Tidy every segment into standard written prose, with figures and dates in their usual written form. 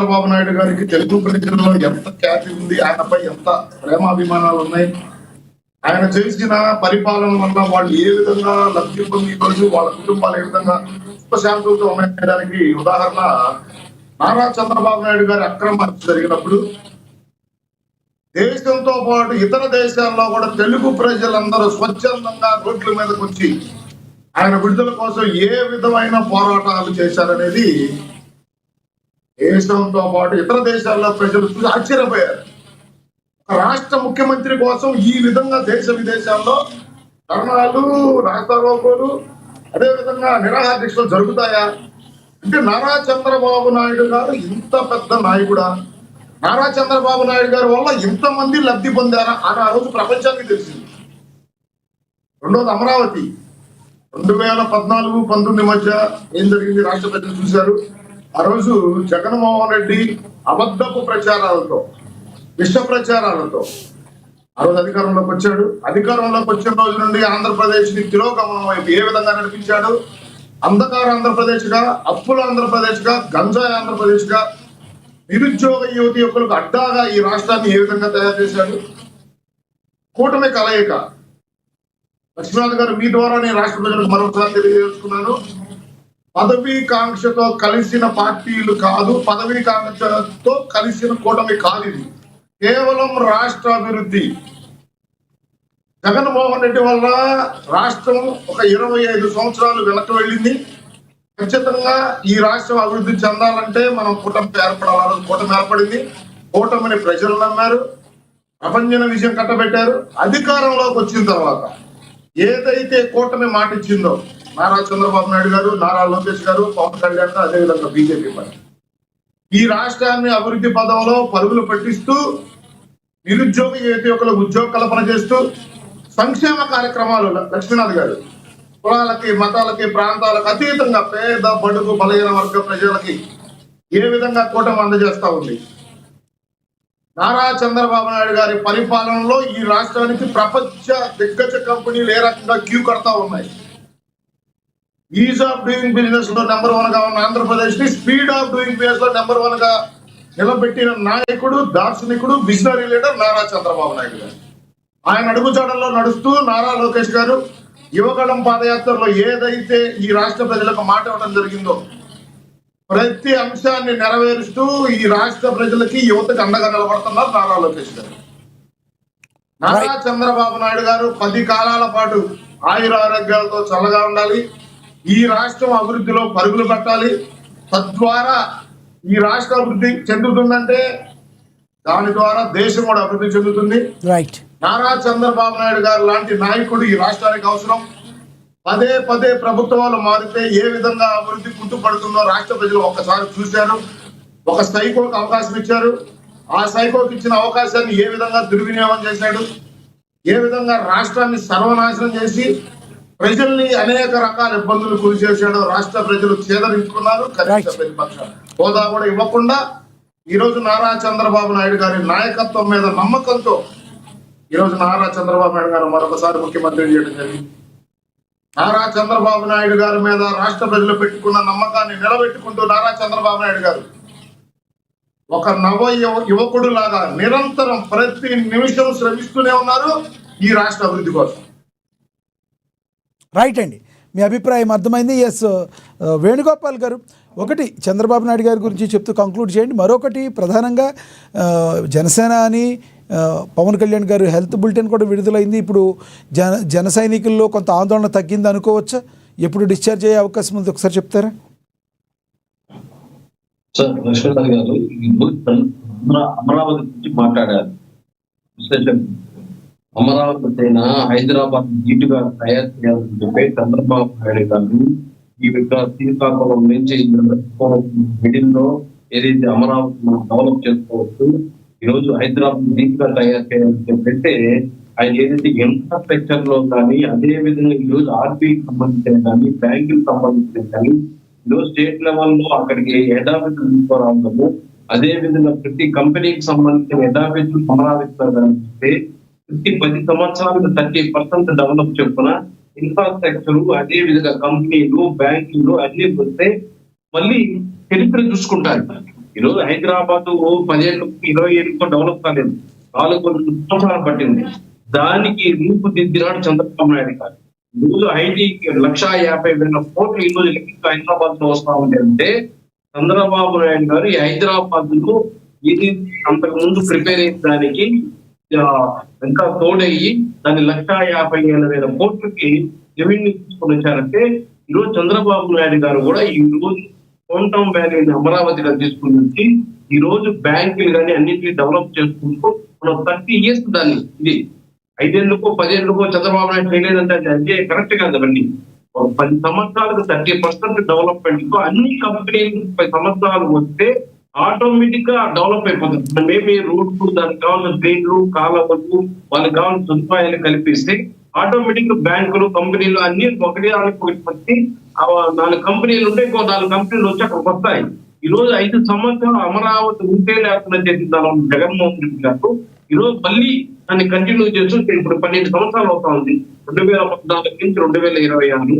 చంద్రబాబు నాయుడు గారికి తెలుగు ప్రజల్లో ఎంత ఖ్యాతి ఉంది, ఆయనపై ఎంత ప్రేమాభిమానాలు ఉన్నాయి, ఆయన చేసిన పరిపాలన వల్ల వాళ్ళు ఏ విధంగా లబ్ధి పొంది ఈరోజు వాళ్ళ కుటుంబాలు ఏ విధంగా సుఖశాంతులతో ఉండడానికి ఉదాహరణ నారా చంద్రబాబు నాయుడు గారి అక్రమ జరిగినప్పుడు దేశంతో పాటు ఇతర దేశాల్లో కూడా తెలుగు ప్రజలందరూ స్వచ్ఛందంగా రోడ్ల మీదకి వచ్చి ఆయన విడుదల కోసం ఏ విధమైన పోరాటాలు చేశారనేది దేశంతో పాటు ఇతర దేశాల్లో ప్రజలు చూసి ఆశ్చర్యపోయారు. రాష్ట్ర ముఖ్యమంత్రి కోసం ఈ విధంగా దేశ విదేశాల్లో ధర్నాలు, రాస్తారోకోలు, అదేవిధంగా నిరాహార దీక్షలు జరుగుతాయా అంటే నారా చంద్రబాబు నాయుడు గారు ఇంత పెద్ద నాయకుడా, నారా చంద్రబాబు నాయుడు గారి వల్ల ఇంతమంది లబ్ధి పొందారా అని ఆ రోజు ప్రపంచానికి తెలిసింది. రెండోది అమరావతి 2014-19 మధ్య ఏం జరిగింది రాష్ట్ర ప్రజలు చూశారు. ఆ రోజు జగన్మోహన్ రెడ్డి అబద్ధపు ప్రచారాలతో, విష ప్రచారాలతో ఆ రోజు అధికారంలోకి వచ్చాడు. అధికారంలోకి వచ్చిన రోజు నుండి ఆంధ్రప్రదేశ్ ని తిరోగమనం వైపు ఏ విధంగా నడిపించాడు, అంధకార ఆంధ్రప్రదేశ్ గా, అప్పుల ఆంధ్రప్రదేశ్ గా, గంజాయి ఆంధ్రప్రదేశ్ గా, నిరుద్యోగ యువతి యువకులకు అడ్డాగా ఈ రాష్ట్రాన్ని ఏ విధంగా తయారు చేశాడు. కూటమి కలయిక లక్ష్మీనాథ్ గారు మీ ద్వారా నేను రాష్ట్ర ప్రజలకు మరొకసారి తెలియజేసుకున్నాను. పదవీ కాంక్షతో కలిసిన పార్టీలు కాదు, పదవీ కాంక్షతో కలిసిన కూటమి కాదు. ఇది కేవలం రాష్ట్ర అభివృద్ధి. జగన్మోహన్ రెడ్డి వల్ల రాష్ట్రం ఒక 25 సంవత్సరాలు వెనక్కి వెళ్ళింది. ఖచ్చితంగా ఈ రాష్ట్రం అభివృద్ధి చెందాలంటే మనం కూటమి ఏర్పడాలని కూటమి ఏర్పడింది. కూటమిని ప్రజలు నమ్మారు, ప్రపంచ విజయం కట్టబెట్టారు. అధికారంలోకి వచ్చిన తర్వాత ఏదైతే కూటమి మాట ఇచ్చిందో నారా చంద్రబాబు నాయుడు గారు, నారా లోకేష్ గారు, పవన్ కళ్యాణ్ గారు, అదేవిధంగా బీజేపీ పార్టీ ఈ రాష్ట్రాన్ని అభివృద్ధి పదంలో పరుగులు పెట్టిస్తూ నిరుద్యోగ యువకులకు ఉద్యోగ కల్పన చేస్తూ సంక్షేమ కార్యక్రమాలు లక్ష్మీనాథ్ గారు కులాలకి, మతాలకి, ప్రాంతాలకు అతీతంగా పేద, బడుగు, బలహీన వర్గ ప్రజలకి ఏ విధంగా కూటమి అందజేస్తా ఉంది. నారా చంద్రబాబు నాయుడు గారి పరిపాలనలో ఈ రాష్ట్రానికి ప్రపంచ దిగ్గజ కంపెనీలు ఏ రకంగా క్యూ కడతా ఉన్నాయి. ఈజ్ ఆఫ్ డూయింగ్ బిజినెస్ లో నెంబర్ 1 గా ఉన్న ఆంధ్రప్రదేశ్ ని స్పీడ్ ఆఫ్ డూయింగ్ బిజినెస్ లో నెంబర్ 1 గా నిలబెట్టిన నాయకుడు, దార్శనికుడు, విజనరీ లీడర్ నారా చంద్రబాబు నాయుడు గారు. ఆయన అడుగుజాడల్లో నడుస్తూ నారా లోకేష్ గారు యువగళం పాదయాత్రలో ఏదైతే ఈ రాష్ట్ర ప్రజలకు మాట ఇవ్వడం జరిగిందో ప్రతి అంశాన్ని నెరవేరుస్తూ ఈ రాష్ట్ర ప్రజలకి, యువతకి అండగా నిలబడుతున్నారు నారా లోకేష్ గారు. నారా చంద్రబాబు నాయుడు గారు 10 కాలాల పాటు ఆయురారోగ్యాలతో చల్లగా ఉండాలి. ఈ రాష్ట్రం అభివృద్ధిలో పరుగులు పెట్టాలి. తద్వారా ఈ రాష్ట్ర అభివృద్ధి చెందుతుందంటే దాని ద్వారా దేశం కూడా అభివృద్ధి చెందుతుంది. నారా చంద్రబాబు నాయుడు గారు లాంటి నాయకుడు ఈ రాష్ట్రానికి అవసరం. పదే పదే ప్రభుత్వాలు మారితే ఏ విధంగా అభివృద్ధి కుంటుపడుతుందో రాష్ట్ర ప్రజలు ఒక్కసారి చూశారు. ఒక సైకోకి అవకాశం ఇచ్చారు. ఆ సైకోకి ఇచ్చిన అవకాశాన్ని ఏ విధంగా దుర్వినియోగం చేశాడు, ఏ విధంగా రాష్ట్రాన్ని సర్వనాశనం చేసి ప్రజల్ని అనేక రకాల ఇబ్బందులు గురి చేశాడు. రాష్ట్ర ప్రజలు చేదరించుకున్నారు. కనీస ప్రతిపక్ష హోదా కూడా ఇవ్వకుండా ఈరోజు నారా చంద్రబాబు నాయుడు గారి నాయకత్వం మీద నమ్మకంతో ఈరోజు నారా చంద్రబాబు నాయుడు గారు మరొకసారి ముఖ్యమంత్రి చేయడం జరిగింది. నారా చంద్రబాబు నాయుడు గారి మీద రాష్ట్ర ప్రజలు పెట్టుకున్న నమ్మకాన్ని నిలబెట్టుకుంటూ నారా చంద్రబాబు నాయుడు గారు ఒక నవ యువకుడు లాగా నిరంతరం ప్రతి నిమిషం శ్రమిస్తూనే ఉన్నారు ఈ రాష్ట్ర అభివృద్ధి కోసం. రైట్ అండి, మీ అభిప్రాయం అర్థమైంది. ఎస్ వేణుగోపాల్ గారు, ఒకటి చంద్రబాబు నాయుడు గారి గురించి చెప్తూ కంక్లూడ్ చేయండి. మరొకటి ప్రధానంగా జనసేన అని పవన్ కళ్యాణ్ గారు హెల్త్ బులెటిన్ కూడా విడుదలైంది. ఇప్పుడు జన సైనికుల్లో కొంత ఆందోళన తగ్గింది అనుకోవచ్చా? ఎప్పుడు డిశ్చార్జ్ అయ్యే అవకాశం ఉంది ఒకసారి చెప్తారా? సార్ లక్ష్మీనాథ్ గారు అమరావతి గురించి మాట్లాడారు. అమరావతి అయినా హైదరాబాద్ నీటుగా తయారు చేయాలని చెప్పి చంద్రబాబు నాయుడు గారు ఈ శ్రీకాకుళం నుంచి మిడిల్ లో ఏదైతే అమరావతి మనం డెవలప్ చేసుకోవచ్చు, ఈ రోజు హైదరాబాద్ నీట్ గా తయారు చేయాలని చెప్పంటే ఆయన ఏదైతే ఇన్ఫ్రాస్ట్రక్చర్ లో కానీ, అదే విధంగా ఈ రోజు ఆర్బీఐకి సంబంధించిన కానీ, బ్యాంకులకు సంబంధించిన కానీ, ఈరోజు స్టేట్ లెవెల్లో అక్కడికి హెడ్ ఆఫీసులు తీసుకురావడము, అదే విధంగా ప్రతి కంపెనీకి సంబంధించిన హెడ్ ఆఫీసులు అమరావతి ప్రతి 10 సంవత్సరాలకు 30% డెవలప్ చెప్పున ఇన్ఫ్రాస్ట్రక్చర్, అదే విధంగా కంపెనీలు, బ్యాంకులు అన్ని వస్తే మళ్ళీ చరిత్ర చూసుకుంటారు. ఈ రోజు హైదరాబాద్ 10 ఏళ్ళు 20 ఏళ్ళతో డెవలప్ కాలేదు, 4 సంవత్సరాలు పట్టింది. దానికి రూపుదిద్దినాడు చంద్రబాబు నాయుడు గారు. ఈ రోజు ఐటీకి 1,50,000 కోట్లు ఈ రోజు హైదరాబాద్ లో వస్తా ఉంది అంటే చంద్రబాబు నాయుడు గారు ఈ హైదరాబాద్ లో ఇది అంతకు ముందు ప్రిపేర్ అయిన దానికి ఇంకా తోడయ్యి దాన్ని 1,50,000 కోట్లకి రెవెన్యూ తీసుకొని వచ్చారంటే ఈరోజు చంద్రబాబు నాయుడు గారు కూడా ఈ రోజు హోమ్టౌన్ వ్యాలీని అమరావతిగా తీసుకుని వచ్చి ఈ రోజు బ్యాంకులు కానీ అన్నింటినీ డెవలప్ చేసుకుంటూ మనం 30 years దాన్ని ఇది 5 ఏళ్ళకో 10 ఏళ్ళకో చంద్రబాబు నాయుడు చేయలేదంటే అది కరెక్ట్ కాదు. అవన్నీ 10 సంవత్సరాలకు 30% డెవలప్మెంట్ తో అన్ని కంపెనీలు 10 సంవత్సరాలు వస్తే ఆటోమేటిక్ గా డెవలప్ అయిపోతుంది. మేబీ రోడ్లు, దానికి కావాల్సిన ట్రైన్లు, కాలువలు, వాళ్ళకి కావాల్సిన సదుపాయాలు కల్పిస్తే ఆటోమేటిక్ బ్యాంకులు, కంపెనీలు అన్ని ఒకటి వచ్చి 4 కంపెనీలు ఉంటే ఇంకో 4 కంపెనీలు వచ్చి అక్కడికి వస్తాయి. ఈ రోజు 5 సంవత్సరాలు అమరావతి ఉంటే లేకుండా చేసిన జగన్మోహన్ రెడ్డి గారు ఈ రోజు మళ్ళీ దాన్ని కంటిన్యూ చేస్తూ ఇప్పుడు 12 సంవత్సరాలు అవుతా ఉంది. 2014 నుంచి 2026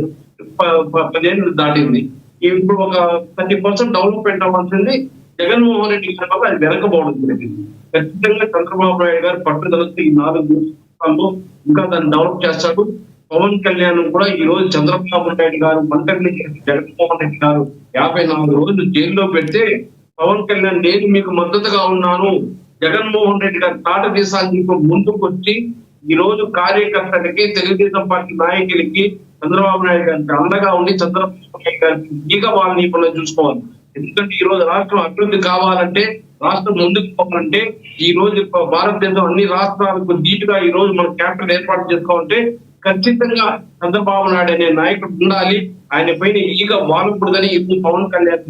10 ఏళ్ళు దాటింది. ఇప్పుడు ఒక 30% డెవలప్మెంట్ అవ్వాల్సింది జగన్మోహన్ రెడ్డి గారి వల్ల అది వెనకపోవడం జరిగింది. ఖచ్చితంగా చంద్రబాబు నాయుడు గారు పట్టుదలతో ఈ 4 సంవత్సరాల్లో ఇంకా దాన్ని డెవలప్ చేస్తాడు. పవన్ కళ్యాణ్ కూడా ఈ రోజు చంద్రబాబు నాయుడు గారు మంత్రిని చేసి జగన్మోహన్ రెడ్డి గారు 54 రోజులు జైల్లో పెడితే పవన్ కళ్యాణ్ నేను మీకు మద్దతుగా ఉన్నాను, జగన్మోహన్ రెడ్డి గారు తాట దేశానికి ముందుకు వచ్చి ఈ రోజు కార్యకర్తలకి, తెలుగుదేశం పార్టీ నాయకులకి చంద్రబాబు నాయుడు గారికి అండగా ఉండి చంద్రబాబు నాయుడు గారికి ఈగ వాళ్ళని ఇప్పుడు చూసుకోవాలి. ఎందుకంటే ఈ రోజు రాష్ట్రం అభివృద్ధి కావాలంటే, రాష్ట్రం ముందుకు పోవాలంటే ఈ రోజు భారతదేశం అన్ని రాష్ట్రాలకు ధీటుగా ఈ రోజు మనం క్యాపిటల్ ఏర్పాటు చేసుకోవాలంటే ఖచ్చితంగా చంద్రబాబు నాయుడు అనే నాయకుడు ఉండాలి. ఆయన పైన ఈగ వాలకూడదని ఇప్పుడు పవన్ కళ్యాణ్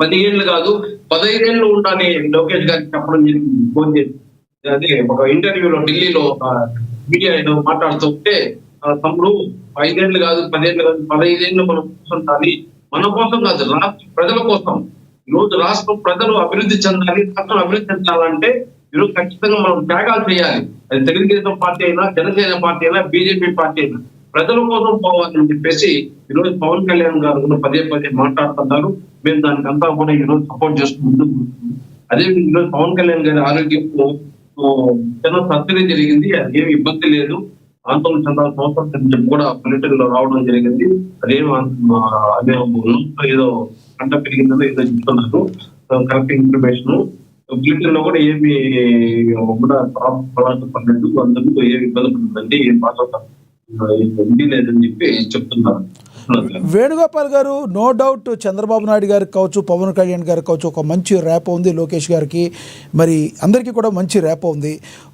10 ఏళ్ళు కాదు 15 ఏళ్ళు ఉండాలి లోకేష్ గారికి చెప్పడం జరిగింది. ఫోన్ చేసి అదే ఒక ఇంటర్వ్యూలో ఢిల్లీలో మీడియా ఏదో మాట్లాడుతుంటే తమ్ముడు 5 ఏళ్ళు కాదు 10 ఏళ్ళు కాదు 15 ఏళ్ళు మనం కూర్చుంటాలి, మన కోసం కాదు రాష్ట్ర ప్రజల కోసం. ఈ రోజు రాష్ట్రం ప్రజలు అభివృద్ధి చెందాలి, రాష్ట్రం అభివృద్ధి చెందాలంటే ఈరోజు ఖచ్చితంగా మనం త్యాగాలు చేయాలి. అది తెలుగుదేశం పార్టీ అయినా, జనసేన పార్టీ అయినా, బీజేపీ పార్టీ అయినా ప్రజల కోసం పోవాలని చెప్పేసి ఈ రోజు పవన్ కళ్యాణ్ గారు పదే మాట్లాడుతున్నారు. మేము దానికి అంతా కూడా ఈ రోజు సపోర్ట్ చేసుకుంటూ అదే ఈ రోజు పవన్ కళ్యాణ్ గారి ఆరోగ్యం చిన్న సర్జరీ జరిగింది, అది ఏమి ఇబ్బంది లేదు, ఆందోళన చెందాల్సిన అవసరం చెప్పి కూడా బులెటిన్ లో రావడం జరిగింది. అదే ఏదో పంట పెరిగిందో ఏదో చెప్తున్నారు, కరెక్ట్ ఇన్ఫర్మేషన్. బులెటిన్ లో కూడా ఏమి కూడా పడలేదు, అందుకు ఏమి ఇబ్బంది పడుతుందండి, ఏం బాధ లేదని చెప్పి చెప్తున్నారు. వేణుగోపాల్ గారు, నో డౌట్ చంద్రబాబు నాయుడు గారికి కావచ్చు, పవన్ కళ్యాణ్ గారికి కావచ్చు ఒక మంచి ర్యాప్ ఉంది, లోకేష్ గారికి మరి అందరికీ కూడా మంచి ర్యాప్ ఉంది.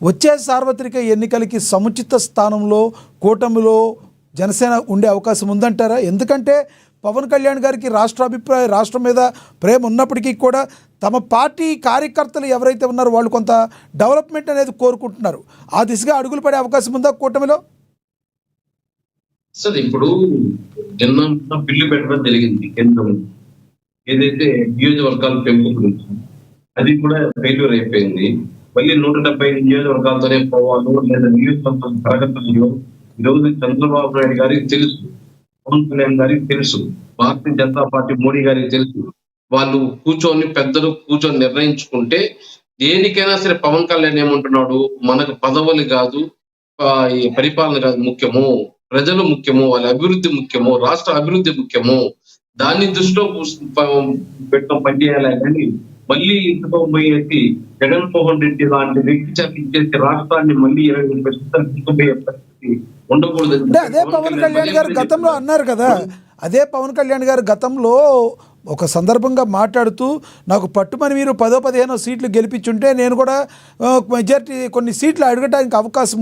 వచ్చే సార్వత్రిక ఎన్నికలకి సముచిత స్థానంలో కూటమిలో జనసేన ఉండే అవకాశం ఉందంటారా? ఎందుకంటే పవన్ కళ్యాణ్ గారికి రాష్ట్రం మీద ప్రేమ ఉన్నప్పటికీ కూడా తమ పార్టీ కార్యకర్తలు ఎవరైతే ఉన్నారో వాళ్ళు కొంత డెవలప్మెంట్ అనేది కోరుకుంటున్నారు. ఆ దిశగా అడుగులు పడే అవకాశం ఉందా కూటమిలో? సార్ ఇప్పుడు నిన్న బిల్లు పెట్టడం జరిగింది కేంద్రం, ఏదైతే నియోజకవర్గాల పెంపు గురించి, అది కూడా ఫెయిల్యూర్ అయిపోయింది. మళ్ళీ 170 నియోజకవర్గాలతోనే పోవాలో లేదా నియోజకవర్గాల తరగతుల్లో ఈరోజు చంద్రబాబు నాయుడు గారికి తెలుసు, పవన్ కళ్యాణ్ గారికి తెలుసు, భారతీయ జనతా పార్టీ మోడీ గారికి తెలుసు. వాళ్ళు పెద్దలు కూర్చొని నిర్ణయించుకుంటే దేనికైనా సరే పవన్ కళ్యాణ్ ఏమంటున్నాడు, మనకు పదవులు కాదు, ఈ పరిపాలన కాదు ముఖ్యము, ప్రజలు ముఖ్యము, వాళ్ళ అభివృద్ధి ముఖ్యము, రాష్ట్ర అభివృద్ధి ముఖ్యము, దాన్ని దృష్టిలో పెట్టడం పనిచేయాలి. కానీ మళ్ళీ ఇంతతో పోయేసి జగన్మోహన్ రెడ్డి లాంటి వ్యక్తి చేసి రాష్ట్రాన్ని మళ్ళీ 20% తీసుకుపోయే పరిస్థితి ఉండకూడదు. అదే పవన్ కళ్యాణ్ గారు గతంలో అన్నారు కదా, అదే పవన్ కళ్యాణ్ గారు గతంలో ఒక సందర్భంగా మాట్లాడుతూ నాకు పట్టుమని మీరు 10-15 సీట్లు గెలిపించుంటే నేను కూడా మెజారిటీ కొన్ని సీట్లు అడగడానికి అవకాశం